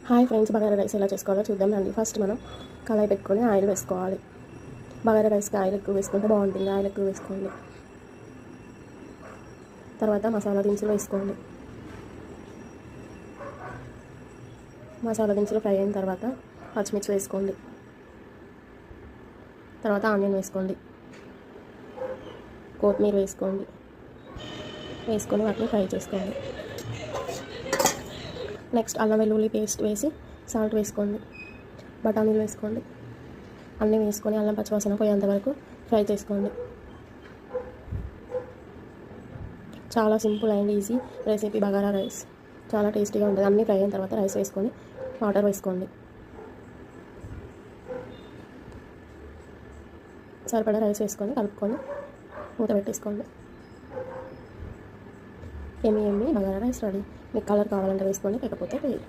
Hi friends, bagara rice ఎలా చేసుకోవాలో చూద్దాం రండి. ఫస్ట్ మనం కళాయి పెట్టుకొని ఆయిల్ వేసుకోవాలి. బగారా రైస్కి ఆయిల్ ఎక్కువ వేసుకుంటే బాగుంటుంది. ఆయిల్ ఎక్కువ వేసుకోండి. తర్వాత మసాలా దినుసులు వేసుకోండి. మసాలా దినుసులు ఫ్రై అయిన తర్వాత పచ్చిమిర్చి వేసుకోండి. తర్వాత ఆనియన్ వేసుకోండి. కొత్తిమీర వేసుకోండి. వేసుకొని వాటిని ఫ్రై చేసుకోండి. నెక్స్ట్ అల్లం వెల్లుల్లి పేస్ట్ వేసి సాల్ట్ వేసుకోండి. బఠానీలు వేసుకోండి. అన్నీ వేసుకొని అల్లం పచ్చివాసన పోయేంత వరకు ఫ్రై చేసుకోండి. చాలా simple and easy recipe bagara rice. చాలా టేస్టీగా ఉంటుంది. అన్నీ ఫ్రై అయిన తర్వాత రైస్ వేసుకొని వాటర్ వేసుకోండి. సరిపడా రైస్ వేసుకొని కలుపుకొని మూత పెట్టేసుకోండి. ఎమ్మి బగారా రైస్ రెడీ. మీకు కలర్ కావాలంటే వేసుకోండి, లేకపోతే లేదు.